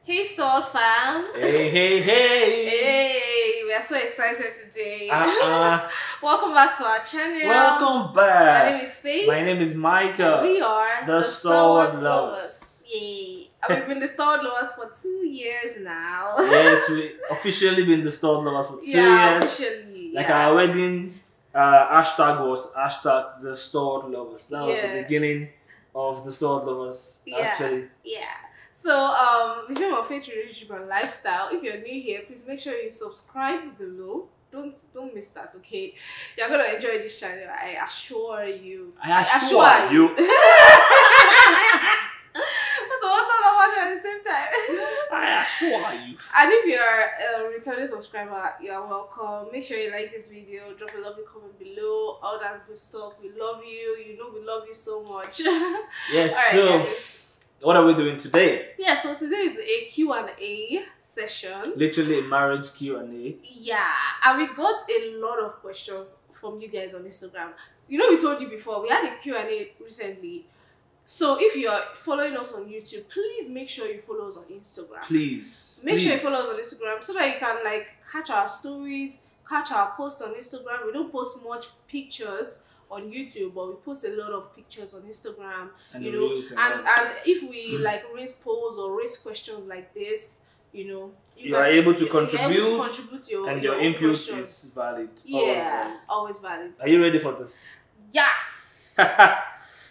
Hey Stalwart Fam! Hey! Hey! We are so excited today. Welcome back to our channel. Welcome back. My name is Faith. My name is Michael. And we are the Stalwart Lovers. Yay! And we've been the Stalwart Lovers for 2 years now. Yes, we officially been the Stalwart Lovers for 2 years. Yeah, officially. Like our wedding hashtag was hashtag the Stalwart Lovers. That was the beginning of the Stalwart Lovers, actually. Yeah. So, become a faith relationship and lifestyle. If you're new here, please make sure you subscribe below. Don't miss that, okay? You're gonna enjoy this channel. I assure you. I assure you. At the same time. I assure you. And if you're a returning subscriber, you are welcome. Make sure you like this video. Drop a lovely comment below. All that good stuff. We love you. You know we love you so much. Yes. Right, so. guys. What are we doing today? Yeah, so today is a Q&A session. Literally a marriage Q&A. Yeah, and we got a lot of questions from you guys on Instagram. You know, we told you before, we had a Q&A recently. So if you're following us on YouTube, please make sure you follow us on Instagram. Please. Make sure you follow us on Instagram so that you can like catch our stories, catch our posts on Instagram. We don't post much pictures on YouTube, but we post a lot of pictures on Instagram, and you know, and if we like raise polls or raise questions like this, you know, you are able to contribute and your input is valid. Yeah, always valid. Are you ready for this? Yes.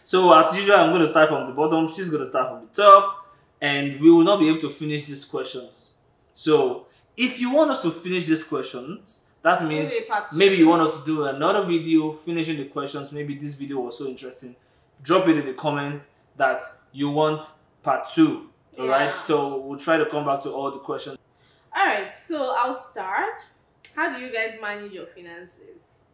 So as usual, I'm going to start from the bottom. She's going to start from the top, and we will not be able to finish these questions. So if you want us to finish these questions, that means maybe you want us to do another video finishing the questions. Maybe this video was so interesting. Drop it in the comments that you want part 2. Yeah. Alright, so we'll try to come back to all the questions. Alright, so I'll start. How do you guys manage your finances?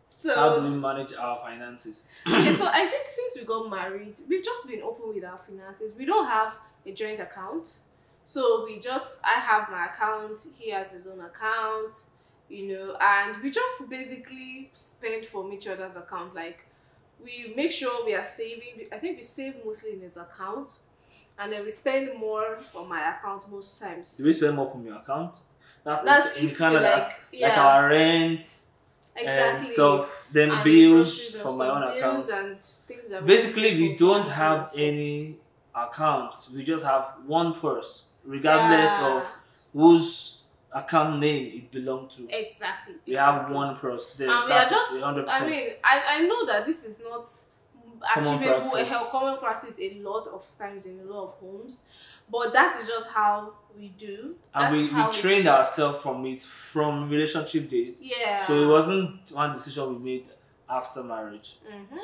So how do we manage our finances? Okay, so I think since we got married, we've just been open with our finances. We don't have a joint account. So I have my account, he has his own account. You know, and we just basically spend from each other's account. Like, we make sure we are saving. I think we save mostly in his account, and then we spend more from my account most times. Do we spend more from your account? That's in Canada, like our rent, and stuff. Then and bills from my own account. And things that basically, we don't have any accounts. We just have one purse, regardless of whose account name it belonged to. Exactly. We have one purse. Then and we are just 100%. I mean, I know that this is not achievable, common practice a lot of times in a lot of homes, but that is just how we do. And we trained ourselves from it from relationship days. Yeah. So it wasn't one decision we made after marriage.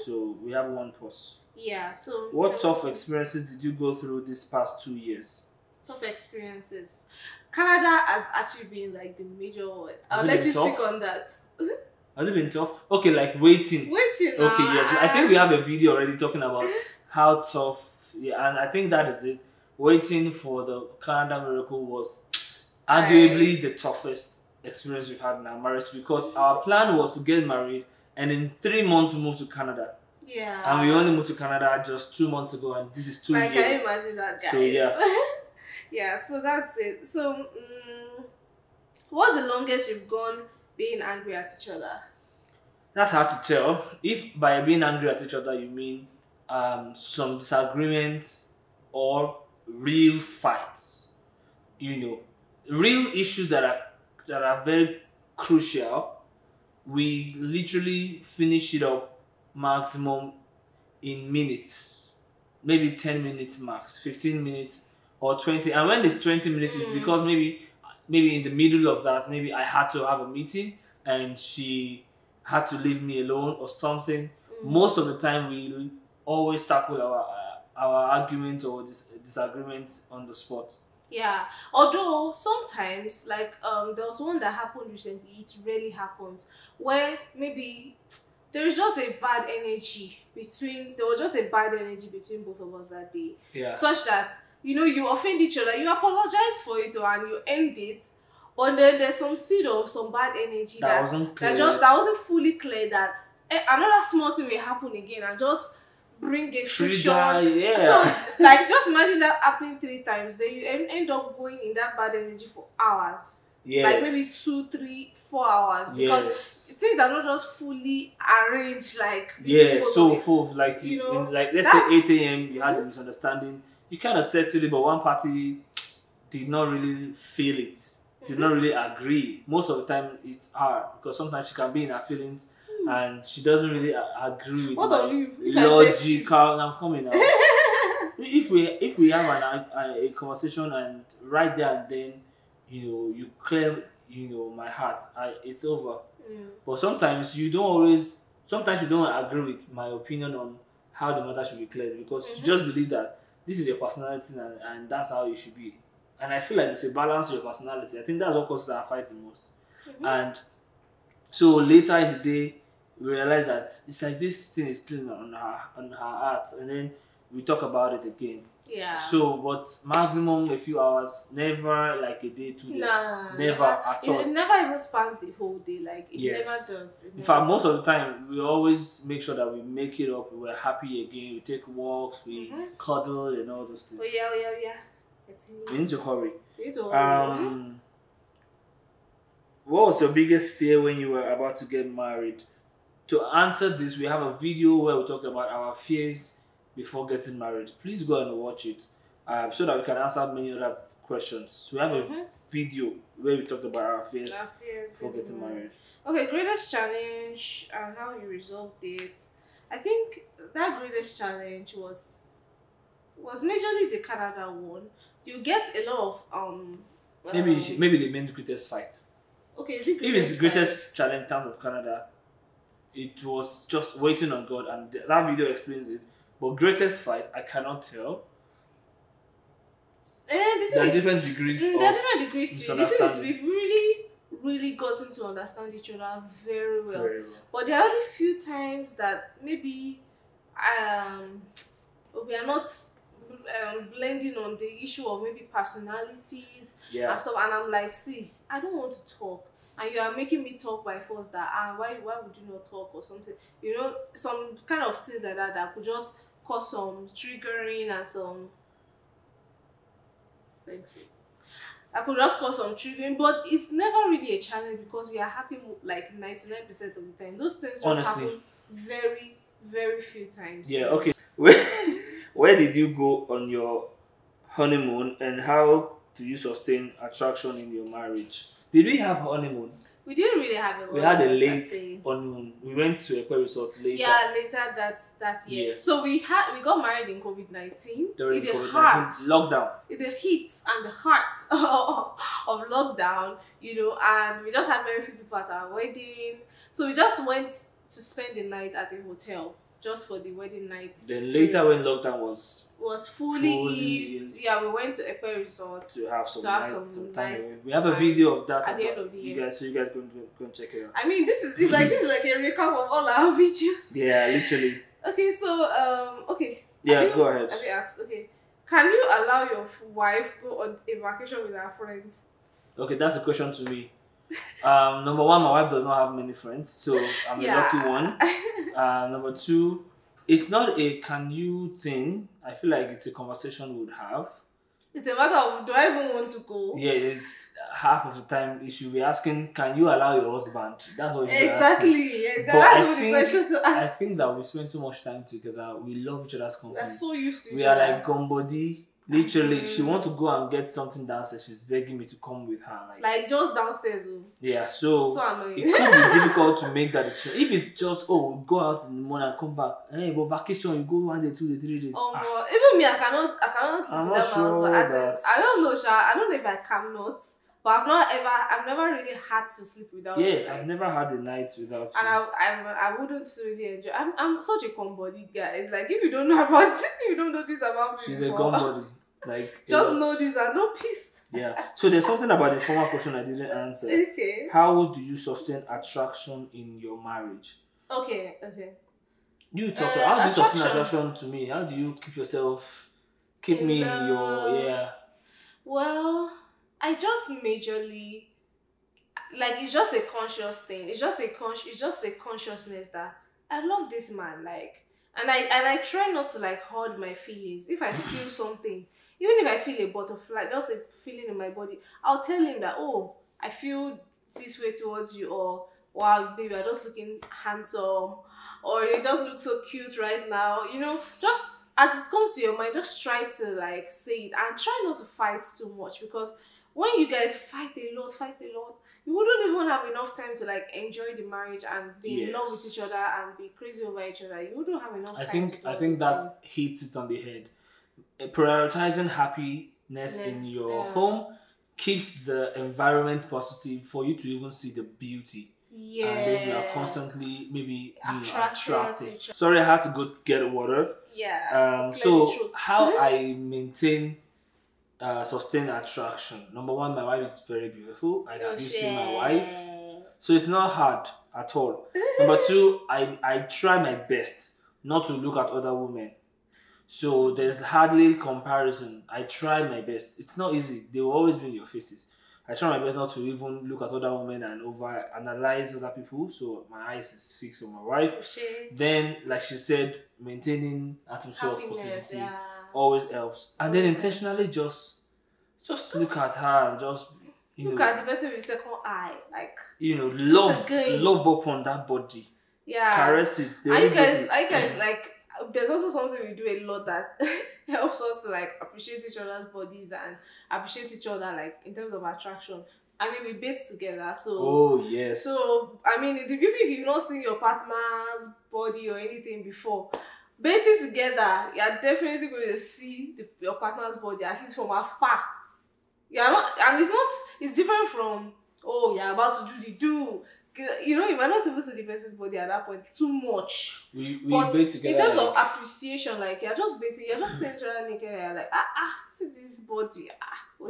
So we have one purse. Yeah. So what tough experiences did you go through these past 2 years? Tough experiences. Canada has actually been like the major one. I'll let you speak on that. Has it been tough? Okay, like waiting. Okay, yes. I think we have a video already talking about how tough. Yeah, and I think that is it. Waiting for the Canada miracle was arguably the toughest experience we've had in our marriage, because our plan was to get married and in 3 months move to Canada. Yeah. And we only moved to Canada just 2 months ago, and this is 2 years. Can you imagine that, guys? So yeah. Yeah, so that's it. So, what's the longest you've gone being angry at each other? That's hard to tell. If by being angry at each other you mean some disagreements or real fights, you know, real issues that are very crucial, we literally finish it up maximum in minutes, maybe 10 minutes max, 15 minutes. Or 20, and when it's 20 minutes, it's because maybe in the middle of that, maybe I had to have a meeting and she had to leave me alone or something. Most of the time, we always tackle our argument or disagreements on the spot. Yeah, although sometimes, like there was one that happened recently. It rarely happens, where maybe there is just a bad energy between. There was just a bad energy between both of us that day. Yeah. Such that, you know, you offend each other, you apologize for it, and you end it, but then there's some seed of some bad energy that wasn't fully clear, that another small thing will happen again, and just bring a Trigger, friction. yeah. So like just imagine that happening 3 times, then you end up going in that bad energy for hours. Yes. Like maybe 2, 3, 4 hours, because things are not just fully arranged like so full, like you know, like let's say 8 a.m. you had a misunderstanding, you kind of settled it, but one party did not really feel it, did not really agree. Most of the time it's hard because sometimes she can be in her feelings and she doesn't really agree with what my of you? logical. I'm coming now. if we have a conversation and right there and then, you clear, my heart, it's over. But sometimes you don't agree with my opinion on how the matter should be cleared, because you just believe that this is your personality and that's how it should be. And I feel like there's a balance to your personality. I think that's what causes our fight the most. And so later in the day, we realize that it's like this thing is still on her heart, and then we talk about it again. Yeah. So, but maximum a few hours, never like a day, 2 days, never at all. It never even spans the whole day. Like it never does. In fact, most of the time, we always make sure that we make it up. We're happy again. We take walks. We cuddle and all those things. Oh yeah. We need to hurry. What was your biggest fear when you were about to get married? To answer this, we have a video where we talked about our fears before getting married. Please go and watch it so that we can answer many other questions. We have a video where we talked about our fears before getting married. Okay, greatest challenge and how you resolved it. I think that greatest challenge was majorly the Canada one. You get a lot of maybe the men's greatest fight. Okay, is it if it's the greatest challenge in terms of Canada, it was just waiting on God, and that video explains it. But greatest fight, I cannot tell. There are different degrees. There are different degrees to it. The thing is, we've really gotten to understand each other very well. But there are only few times that maybe we are not blending on the issue of maybe personalities and stuff. And I'm like, see, I don't want to talk. And you are making me talk by force that why would you not talk or something? Some kind of things like that could just cause some triggering and some I could just cause some triggering, but it's never really a challenge because we are happy like 99% of the time. Those things just happen very, very few times. Yeah, okay. Where did you go on your honeymoon, and how do you sustain attraction in your marriage? Did we have honeymoon? We didn't really have a honeymoon. We had a late honeymoon. We went to a resort later. Yeah, later that year. Yeah. So we got married in COVID-19. During COVID-19 lockdown. In the heat and the heart of lockdown, and we just had very few people at our wedding. So we just went to spend the night at a hotel just for the wedding night. Then later when lockdown was fully eased, we went to Epe Resort to have some nice we have a video of that at the end of the year. So you guys go and check it out. I mean, this is like a recap of all our videos. Yeah, literally. Okay, so okay. Yeah, go ahead. Have you asked? Okay, can you allow your wife go on a vacation with her friends? Okay, that's a question to me. Number one, my wife does not have many friends, so I'm a lucky one. Number two, it's not a can you thing. I feel like it's a conversation we would have. It's a matter of, do I even want to go? Yeah, half of the time you should be asking, can you allow your husband? That's what you exactly. That's the question to ask. I think that we spend too much time together. We love each other's company. We're so used to each other. We are like gumbody. Literally, she wants to go and get something downstairs. She's begging me to come with her. Like just downstairs. Yeah, so annoying. It could be difficult to make that decision. If it's just, go out in the morning and come back. Hey, but vacation, you go 1 day, 2 days, 3 days. Even me, I cannot sleep with that sure husband. I don't know, Sha. I don't know if I cannot. But I've never really had to sleep without you. Yes, I've never had a night without and you. And I wouldn't really enjoy. I'm such a combody guy. It's like if you don't know about you don't know this about me. She's a combody. Like just know this and no peace. Yeah. So there's something about the former question I didn't answer. Okay. How do you sustain attraction in your marriage? Okay. You talk. How do you sustain attraction to me? How do you keep me in your Well, I just majorly it's just a conscious thing. It's just a consciousness that I love this man. Like And I try not to like hold my feelings. If I feel something, even if I feel a butterfly, just a feeling in my body, I'll tell him that, oh, I feel this way towards you, or wow, baby, you're just looking handsome, or you just look so cute right now. Just as it comes to your mind, just try to like say it and try not to fight too much, because when you guys fight a lot, you wouldn't even have enough time to like enjoy the marriage and be in love with each other and be crazy over each other. You wouldn't have enough time. I think that hits it on the head. Prioritizing happiness in your home keeps the environment positive for you to even see the beauty. Yeah. And then you are constantly maybe attracted. to Sorry, I had to go get water. Yeah. So how I maintain sustain attraction. Number one, my wife is very beautiful. I can see my wife, so it's not hard at all. Number two, I try my best not to look at other women. So there's hardly comparison. I try my best. It's not easy. They will always be in your faces. I try my best not to even look at other women and over analyze other people. So my eyes is fixed on my wife. Then, like she said, maintaining atmosphere of positivity always helps. And then intentionally just look at her and just look at the person with second eye, like love up on that body. Yeah, caress it. I guys like. There's also something we do a lot that helps us to like appreciate each other's bodies and appreciate each other like in terms of attraction. I mean, we bathe together, so. Oh yes. So I mean, even if you've not seen your partner's body or anything before, bathing together, you're definitely going to see your partner's body, at least from afar. You're not, and it's different from, oh, you're about to do the do. You might not even see the person's body at that point too much. We but bathe together. In terms of appreciation, like you're just bathing, you're just central naked, and you're like, see this body,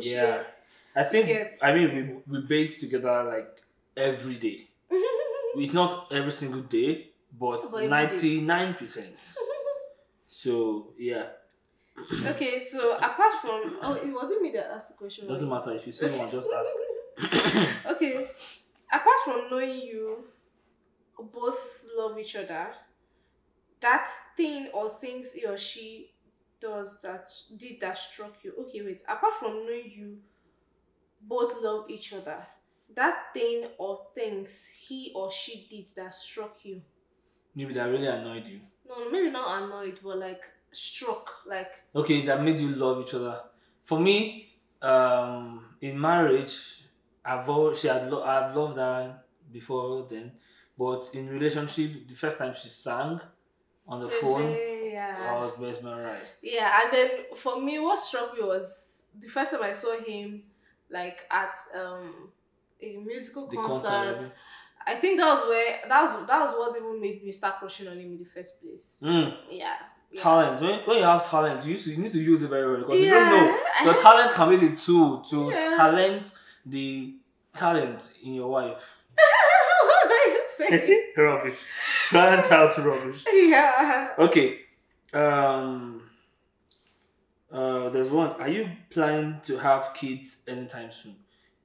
yeah. I think we bathe together like every day. It's not every single day, but 99%. So yeah. Okay, so apart from was it me that asked the question? Doesn't matter if you say one, just ask. Okay. Apart from knowing you both love each other, that thing or things he or she did that struck you. Okay, wait. Apart from knowing you both love each other, that thing or things he or she did that struck you. Maybe that really annoyed you. No, maybe not annoyed, but like struck, like. Okay, that made you love each other. For me, in marriage, I've loved her before then, but in relationship, the first time she sang on the phone, I was mesmerized. Yeah, and then for me, what struck me was the first time I saw him, like at a musical concert. I think that was what even made me start crushing on him in the first place. Yeah. Talent. When you have talent, you need to use it very well, because you don't know the talent can be the tool to talent the talent in your wife. What are you saying? Rubbish. Talent out rubbish. Yeah. Okay. There's one. Are you planning to have kids anytime soon?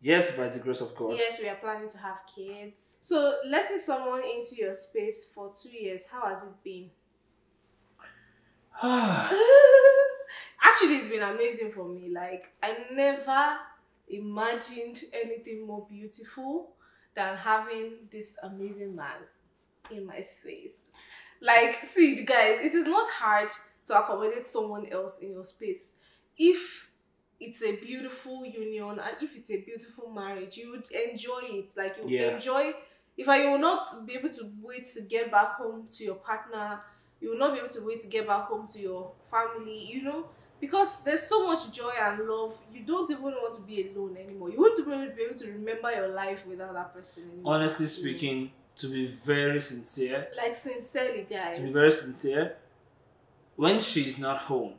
Yes, by the grace of God. Yes, we are planning to have kids. So, letting someone into your space for 2 years, how has it been? Actually, it's been amazing for me. Like, I never imagined anything more beautiful than having this amazing man in my space. Like, see, guys, it is not hard to accommodate someone else in your space. If it's a beautiful union and if it's a beautiful marriage, you would enjoy it. Like, you would enjoy. If you will not be able to wait to get back home to your partner, you will not be able to wait to get back home to your family, because there's so much joy and love. You don't even want to be alone anymore. You won't even be able to remember your life without that person anymore. Honestly speaking, to be very sincere, like sincerely, guys, to be very sincere, when she's not home,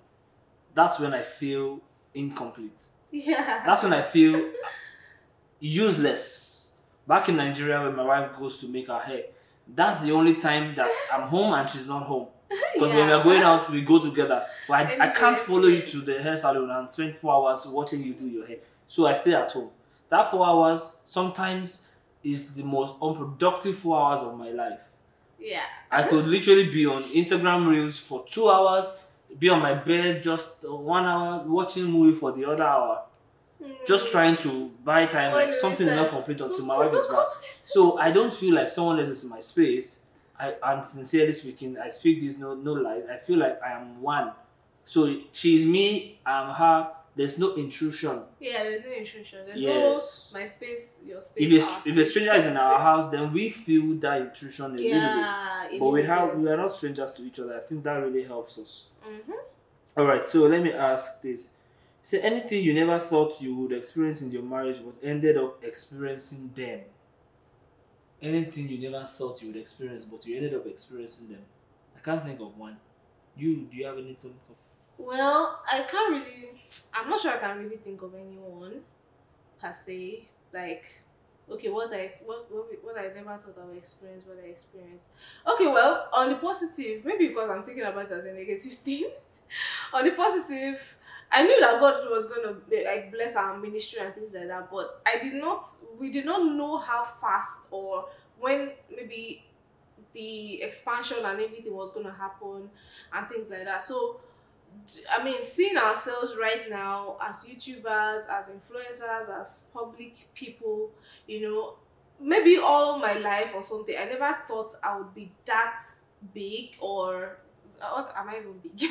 that's when I feel incomplete. Yeah. That's when I feel useless. Back in Nigeria, when my wife goes to make her hair, that's the only time that I'm home and she's not home. Because when we're going out, we go together. But I can't follow you to the hair salon and spend 4 hours watching you do your hair. So I stay at home. That 4 hours sometimes is the most unproductive 4 hours of my life. Yeah. I could literally be on Instagram Reels for 2 hours, be on my bed just 1 hour, watching a movie for the other hour, just trying to buy time, like Wait, something is not complete Don't until my say wife so is back. So I don't feel like someone else is in my space. And sincerely speaking, I speak this no lies. I feel like I am one. So she's me, I'm her. There's no intrusion. Yeah, there's no intrusion. There's Yes. no my space, your space. If a stranger is in our house, then we feel that intrusion a little bit. Yeah, But we are not strangers to each other. I think that really helps us. Mm-hmm. All right, so let me ask this. Say anything you never thought you would experience in your marriage but ended up experiencing them. Anything you never thought you would experience but you ended up experiencing them. I can't think of one. Do you have anything? Well, I'm not sure I can really think of anyone per se. Like, okay, what I never thought I would experience, what I experienced. Okay, well, on the positive, maybe because I'm thinking about it as a negative thing. On the positive, I knew that God was gonna like bless our ministry and things like that, but we did not know how fast or when maybe the expansion and everything was gonna happen and things like that. So I mean, seeing ourselves right now as YouTubers, as influencers, as public people, maybe all my life or something, I never thought I would be that big or what am I even big?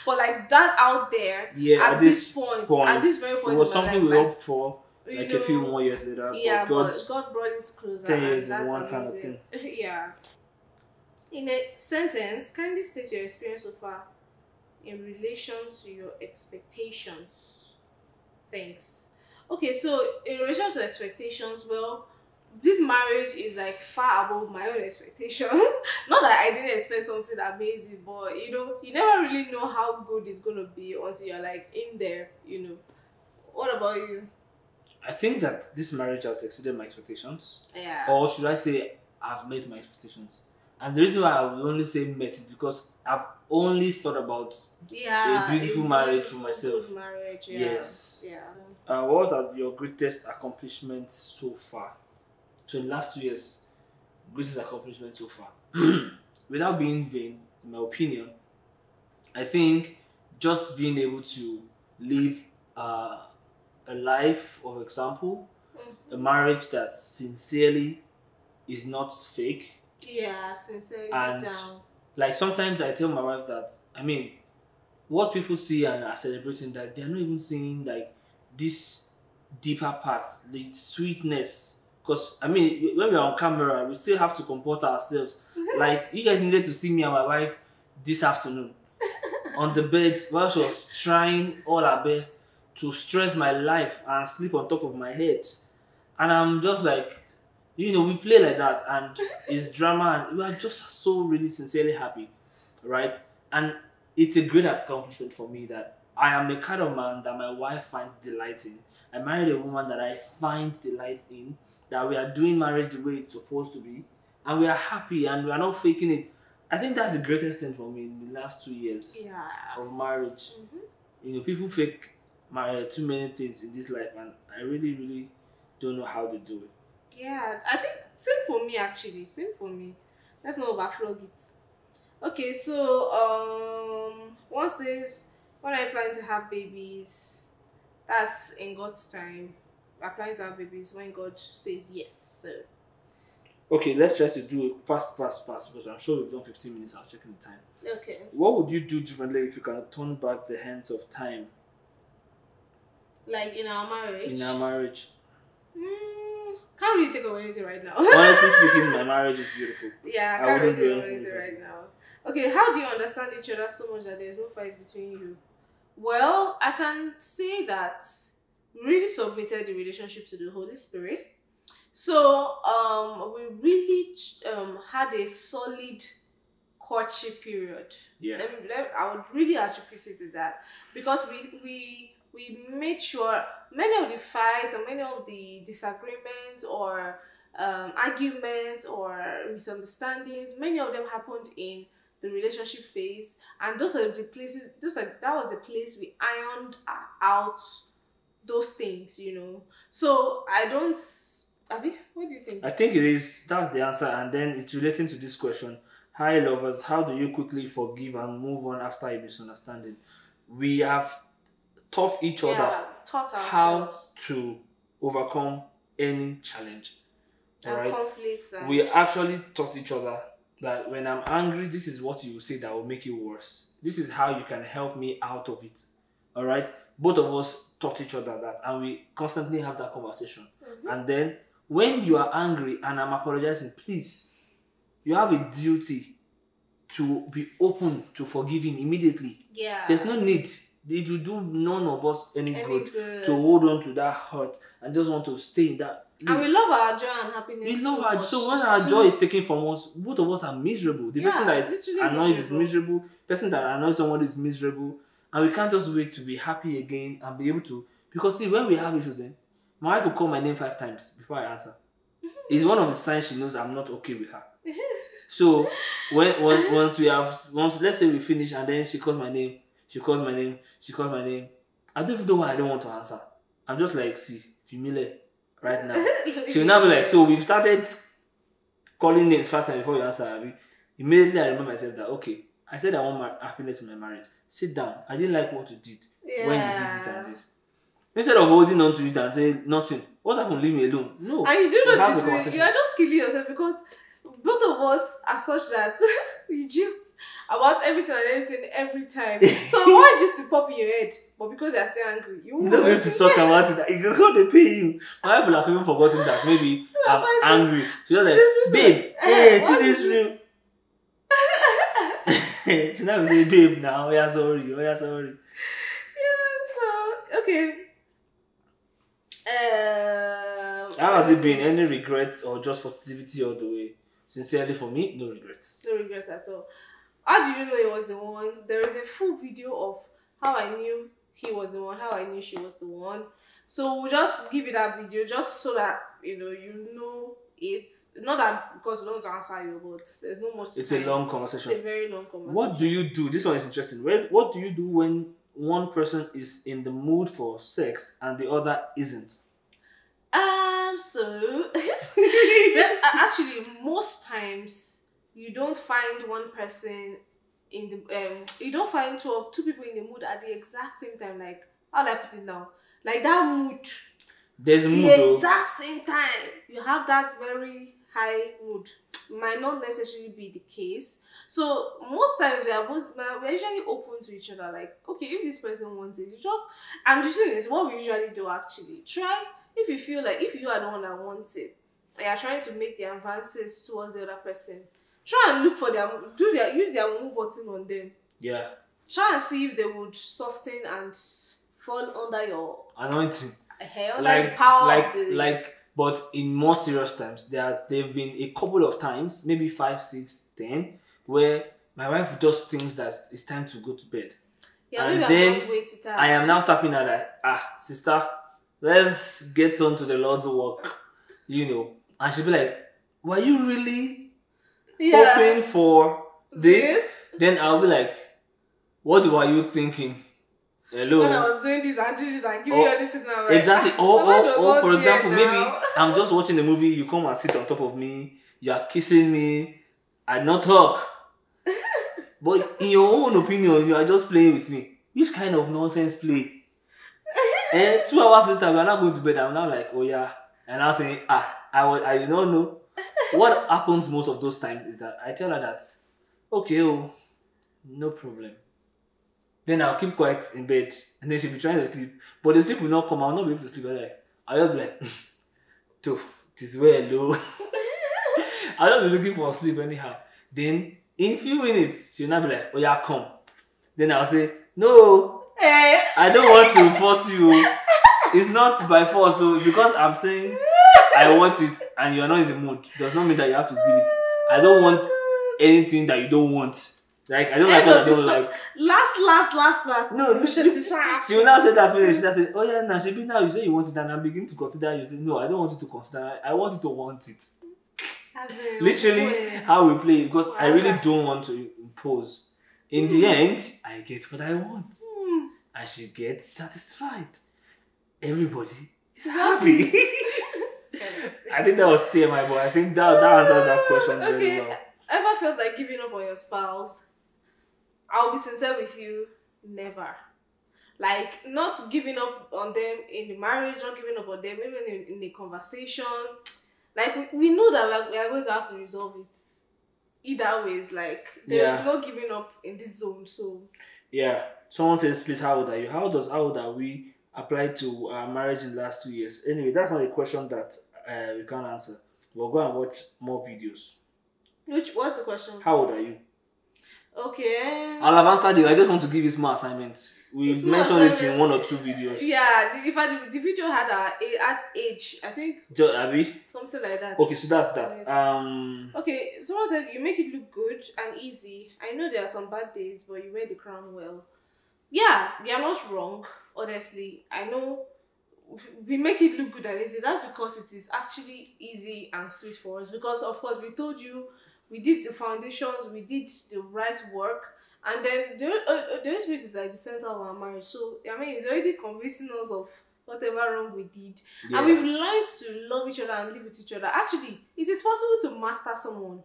But like that out there at this point, at this very point, it was in my something life, we like, hoped for like a few more years later. Yeah, but God brought it closer. 10 years and in that's one kind of amazing. thing. Yeah. In a sentence, kindly state your experience so far in relation to your expectations. Thanks. Okay, so in relation to expectations, well, this marriage is like far above my own expectations. Not that I didn't expect something amazing, but you never really know how good it's gonna be until you're like in there. What about you? I think that this marriage has exceeded my expectations. Yeah. Or should I say, I've met my expectations. And the reason why I will only say met is because I've only thought about a beautiful marriage for myself. Good marriage, yeah. Yes. Yeah. What are your greatest accomplishments so far? So in the last 2 years, greatest accomplishment so far. Without being vain, in my opinion, I think just being able to live a life of example, a marriage that sincerely is not fake. Yeah, sincerely And deep down. like sometimes I tell my wife that, I mean, what people see and are celebrating, that they're not even seeing like this deeper parts, the sweetness. Because I mean, when we're on camera, we still have to comport ourselves. Like you guys needed to see me and my wife this afternoon on the bed while she was trying all her best to stress my life and sleep on top of my head. And I'm just like, we play like that and it's drama and we are just so really sincerely happy, right? And it's a great accomplishment for me that I am the kind of man that my wife finds delight in. I married a woman that I find delight in, that we are doing marriage the way it's supposed to be, and we are happy and we are not faking it. I think that's the greatest thing for me in the last 2 years of marriage. People fake too many things in this life, and I really, really don't know how they do it. Yeah, I think same for me actually. Same for me. Let's not overflog it. Okay, so one says, when are you planning to have babies? That's in God's time. We're planning to have babies when God says yes. So okay, let's try to do it fast because I'm sure we've done 15 minutes. I was checking the time. Okay. What would you do differently if you can turn back the hands of time? Like in our marriage? In our marriage. Can't really think of anything right now. Honestly speaking, my marriage is beautiful. Yeah, I can't really think of anything right now. Okay, how do you understand each other so much that there's no fight between you? Well, I can say that we really submitted the relationship to the Holy Spirit. So we really had a solid courtship period. Yeah. I would really attribute it to that, because we made sure many of the fights or many of the disagreements or arguments or misunderstandings, many of them happened in the relationship phase, and those are the places. That was the place we ironed out those things. So I don't Abby, what do you think? I think it is. That's the answer, and then it's relating to this question. Hi, lovers. How do you quickly forgive and move on after a misunderstanding? We have taught each other Taught how ourselves. to overcome any challenge. And Right? conflicts. And We actually taught each other that when I'm angry, this is what you will say that will make it worse. This is how you can help me out of it. All right? Both of us taught each other that, and we constantly have that conversation. And then when you are angry and I'm apologizing, please, you have a duty to be open to forgiving immediately. yeah. There's no need. It will do none of us any good good. to hold on to that hurt and just want to stay in that. And we love our joy and happiness. We love too our much. so when our joy is taken from us, both of us are miserable. The Yeah, person that is literally annoyed is miserable. miserable. The person that annoys someone is miserable. And we can't just wait to be happy again and be able to, because see, when we have issues, my wife will call my name 5 times before I answer. It's one of the signs she knows I'm not okay with her. So once let's say we finish and then she calls my name, I don't even know why I don't want to answer. I'm just like, see, familiar right now. She will now be like, so we've started calling names 5 times before you answer, Abby. Immediately I remember myself that, okay, I said I want my happiness in my marriage. Sit down. I didn't like what you did when you did this and this. Instead of holding on to it and saying nothing, what happened? Leave me alone. No. And you do We not have the do it. conversation. You are just killing yourself because both of us are such that we just about everything and anything every time. So why just to pop in your head? But because you're still angry, you You don't have to talk about it. You go to pay you. My wife will have even forgotten that. Maybe I'm angry. She's just like, babe, hey, see this room. She's not say, babe, now. Oh, yeah, sorry. Yeah, so okay. How has it been? Any regrets or just positivity all the way? Sincerely, for me, no regrets. No regrets at all. How did you know he was the one? There is a full video of how I knew he was the one, how I knew she was the one. So we'll just give you that video just so that you know it's not that because we don't want to answer you, but there's no much. It's time. a long conversation. It's a very long conversation. What do you do? This one is interesting. What do you do when one person is in the mood for sex and the other isn't? So actually most times you don't find one person in the you don't find two people in the mood at the exact same time. Like, how do I put it now? Like that mood. There's a mood The though. exact same time you have that very high mood. Might not necessarily be the case. So most times we're usually open to each other. Like, okay, if this person wants it, you just, and the thing is, what we usually do actually, try, if you feel like if you are the one that wants it, they are trying to make the advances towards the other person, try and look for use their move button on them. Yeah. Try and see if they would soften and fall under your Anointing. hair, under the power of the... But in more serious times, there've been a couple of times, maybe 5, 6, 10, where my wife just thinks that it's time to go to bed. Yeah, and maybe then I'm just way too tired. I am now tapping her like, sister, let's get on to the Lord's work, And she'll be like, were you really hoping for this? Then I'll be like, what were you thinking? Hello. When I was doing this and doing this and giving you all this signal, like, exactly. Or for example, now. maybe I'm just watching a movie, you come and sit on top of me, you are kissing me, I not talk. But in your own opinion, you are just playing with me. Which kind of nonsense play? And 2 hours later, we are not going to bed. I'm now like, oh yeah. And I'm saying, I don't know. What happens most of those times is that I tell her that, okay, no problem. Then I'll keep quiet in bed, and then she'll be trying to sleep. But the sleep will not come, I'll not be able to sleep. I'll be like, it is well low. I'll not be looking for sleep anyhow. Then, in a few minutes, she'll not be like, oh yeah, come. Then I'll say, no, I don't want to force you. It's not by force. So, because I'm saying I want it, and you're not in the mood, does not mean that you have to give it. I don't want anything that you don't want. Like, I don't like what I don't like. Last. No, she will now say that finish. She will say, oh yeah, now she be now you say you want it and I'm beginning to consider. You say, no, I don't want you to consider. I want you to want it. Literally how we play, because I really don't want to impose. In the end, I get what I want. And she gets satisfied. Everybody is happy. I think that was TMI, but I think that answers that question very Okay. well. Ever felt like giving up on your spouse? I'll be sincere with you. Never. Like, not giving up on them in the marriage, not giving up on them even in the conversation. Like, we know that we are going to have to resolve it either ways. Like, there is no giving up in this zone. So yeah, someone says, please, how old are you? How old are we applied to marriage in the last 2 years? Anyway, that's not a question that we can't answer. We'll go and watch more videos. What's the question? How old are you? Okay. I'll have answered you. I just want to give you small assignments. We've mentioned it in 1 or 2 videos. Yeah, the video had our age, I think. Abby? Something like that. Okay, so that's that. Okay, someone said you make it look good and easy. I know there are some bad days, but you wear the crown well. Yeah, you are not wrong, honestly. I know we make it look good and easy. That's because it is actually easy and sweet for us. Because, of course, we told you we did the foundations, we did the right work, and then the Holy Spirit is like the center of our marriage. So, I mean, it's already convincing us of whatever wrong we did. Yeah. And we've learned to love each other and live with each other. Actually, it is possible to master someone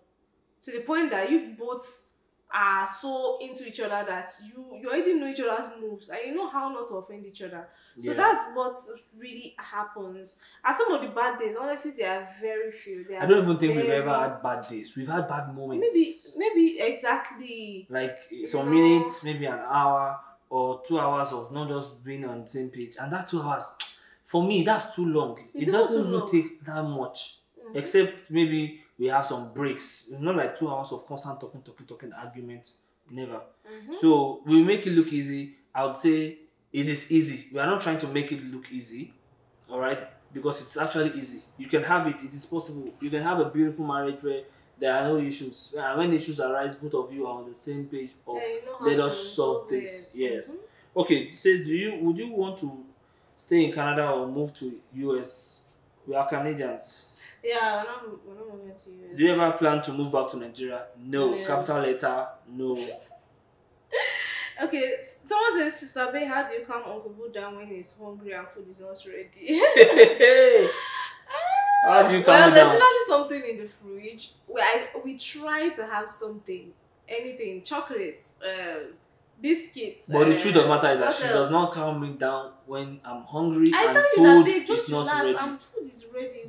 to the point that you both are so into each other that you already know each other's moves and you know how not to offend each other. So that's what really happens. And some of the bad days, honestly, they are very few. I don't even think we've ever had bad days. We've had bad moments. Maybe exactly. Like some minutes, maybe an hour or 2 hours of not just being on the same page. And that 2 hours, for me, that's too long. It doesn't even take that much. Mm-hmm. Except maybe we have some breaks. It's not like 2 hours of constant talking, argument. Never. Mm-hmm. So we make it look easy. I would say it is easy. We are not trying to make it look easy. Alright? Because it's actually easy. You can have it. It is possible. You can have a beautiful marriage where there are no issues. And when issues arise, both of you are on the same page of let us solve this. Yes. Mm-hmm. Okay. It says, would you want to stay in Canada or move to US? We are Canadians. Yeah, we're not moving to US. Do you ever plan to move back to Nigeria? No. Capital letter, no. Okay, someone says, Sister Bay, how do you calm Uncle Boo down when he's hungry and food is not ready? How do you calm him down? There's usually something in the fridge. We try to have something, anything, chocolates, biscuits. But the truth of the matter is that she does not calm me down when I'm hungry and food is not ready. Food is ready.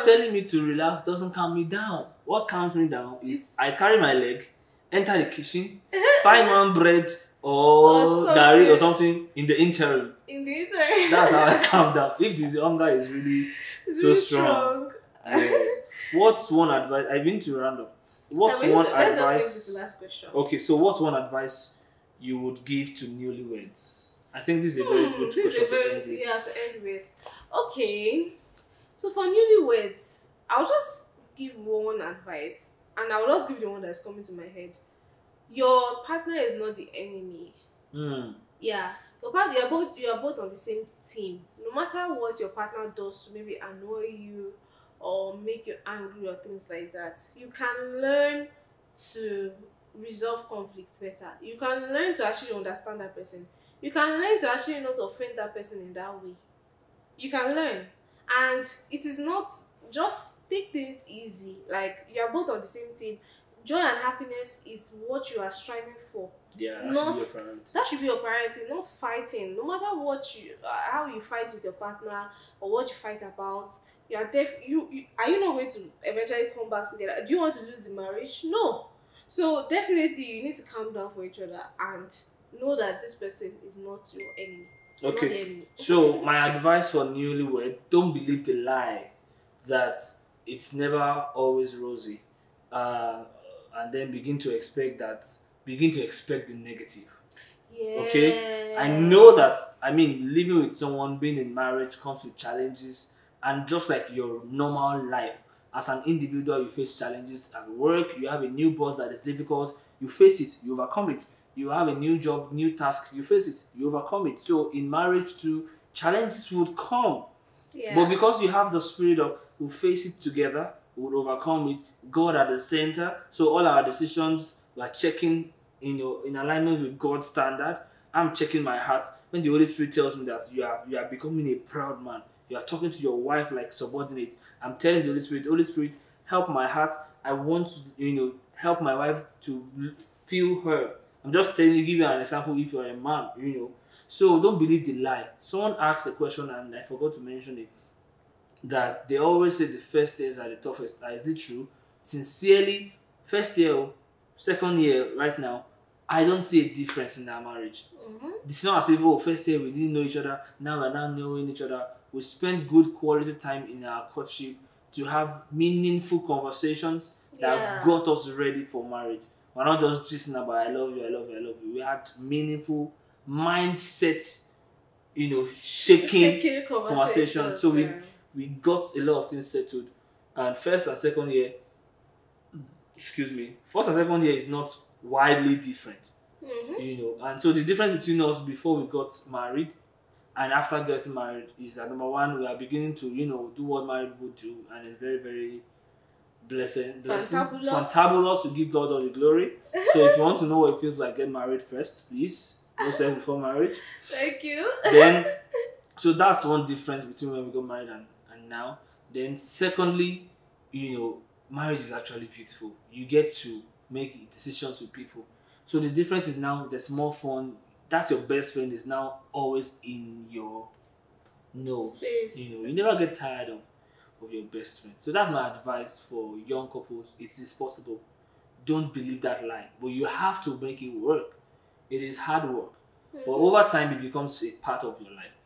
Telling me to relax doesn't calm me down. What calms me down is I carry my leg, enter the kitchen, find one bread or gari or something in the interim. That's how I calm down. If the hunger is really so strong. Yes. What's one advice? I've been to random. What's one advice? Let's just make this the last question. Okay, so what's one advice you would give to newlyweds? I think this is a very good question to end with. Okay, so for newlyweds, I'll just give one advice, and I'll just give the one that's coming to my head. Your partner is not the enemy. Yeah, you are both on the same team. No matter what your partner does to maybe annoy you or make you angry or things like that, you can learn to resolve conflicts better. You can learn to actually understand that person. You can learn to actually not offend that person in that way. You can learn. And it is not just take things easy. Like, you are both on the same team. Joy and happiness is what you are striving for. Yeah, that should be your priority. Not fighting. No matter what how you fight with your partner or what you fight about, you are are you not going to eventually come back together? Do you want to lose the marriage? No. So definitely you need to calm down for each other and know that this person is not your enemy. It's not the enemy. So my advice for newlyweds: don't believe the lie that it's never always rosy, and then begin to expect the negative. Yes. Okay, I know that. I mean, living with someone, being in marriage comes with challenges, and just like your normal life, as an individual, you face challenges at work. You have a new boss that is difficult. You face it. You overcome it. You have a new job, new task. You face it. You overcome it. So in marriage too, challenges would come. Yeah. But because you have the spirit of we'll face it together, we'll overcome it. God at the center. So all our decisions, we are checking in alignment with God's standard. I'm checking my heart. When the Holy Spirit tells me that you are becoming a proud man, You are talking to your wife like subordinate. I'm telling the Holy Spirit, help my heart. I want to, help my wife to feel her. I'm just telling you, give you an example if you're a man. So don't believe the lie. Someone asked a question and I forgot to mention it. That they always say the first years are the toughest. Is it true? Sincerely, first year, second year, right now, I don't see a difference in our marriage. It's not as if, first year we didn't know each other, now we're now knowing each other. We spent good quality time in our courtship to have meaningful conversations that got us ready for marriage. We're not just gisting about I love you, I love you, I love you. We had meaningful mindset, shaking conversations. So we got a lot of things settled. And first and second year is not widely different. And so the difference between us before we got married and after getting married is that number one, we are beginning to do what married people do, and it's very, very fantabulous. We give God all the glory. So if you want to know what it feels like, get married first, please. No sex before marriage. Thank you. Then so that's one difference between when we got married and now. Then secondly, marriage is actually beautiful. You get to make decisions with people. So the difference is now there's more fun. That's your best friend is now always in your nose. Space. You never get tired of your best friend. So that's my advice for young couples. It is possible. Don't believe that lie. But you have to make it work. It is hard work. But over time, it becomes a part of your life.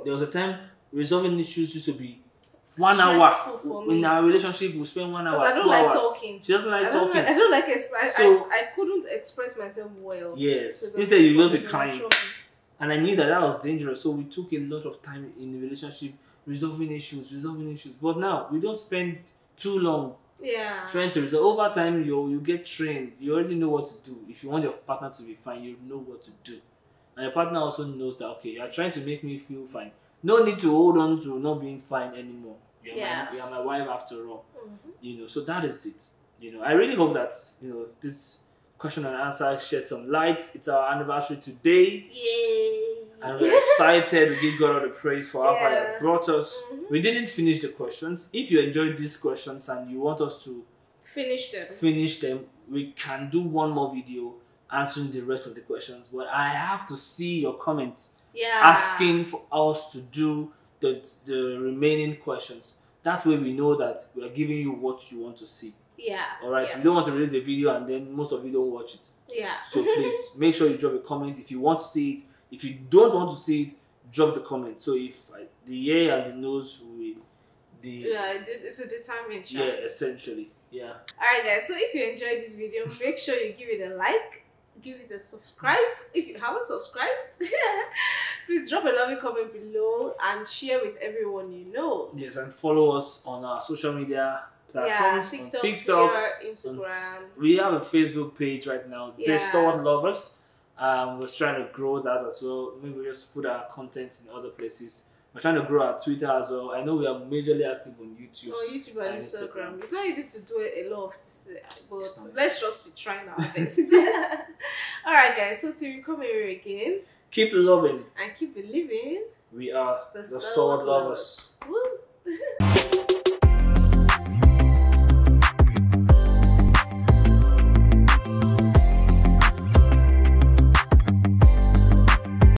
There was a time resolving issues used to be 1 hour. In our relationship, we spend 1 hour. Because I don't 2 like hours. talking. She doesn't like talking. I don't like express. So, I couldn't express myself well. Yes. Instead, you love the crying. And I knew that was dangerous. So we took a lot of time in the relationship resolving issues. But now, we don't spend too long trying to resolve. Over time, you get trained. You already know what to do. If you want your partner to be fine, you know what to do. And your partner also knows that, okay, you're trying to make me feel fine. No need to hold on to not being fine anymore. You are my wife after all. So that is it. I really hope that, this question and answer shed some light. It's our anniversary today. Yay! And we're excited. We give God all the praise for how far He has brought us. We didn't finish the questions. If you enjoyed these questions and you want us to finish them, we can do one more video answering the rest of the questions. But I have to see your comments asking for us to do the remaining questions. That way we know that we are giving you what you want to see. Alright, we don't want to release a video and then most of you don't watch it. So please make sure you drop a comment if you want to see it. If you don't want to see it, drop the comment. So if the yay and the nose will be it's a determined chart. Yeah, essentially. Alright guys, so if you enjoyed this video, make sure you give it a like, give it a subscribe if you haven't subscribed. Please drop a lovely comment below and share with everyone you know. Yes, and follow us on our social media platforms, TikTok, on TikTok, Twitter, Instagram. We have a Facebook page right now, The Stalwart Lovers. We're trying to grow that as well. Maybe we just put our content in other places. We're trying to grow our Twitter as well. I know we are majorly active on YouTube. On YouTube and Instagram. It's not easy to do a lot of this, but let's just be trying our best. Alright guys, so till we come here again, keep loving and keep believing. We are the Stalwart Lovers. Woo.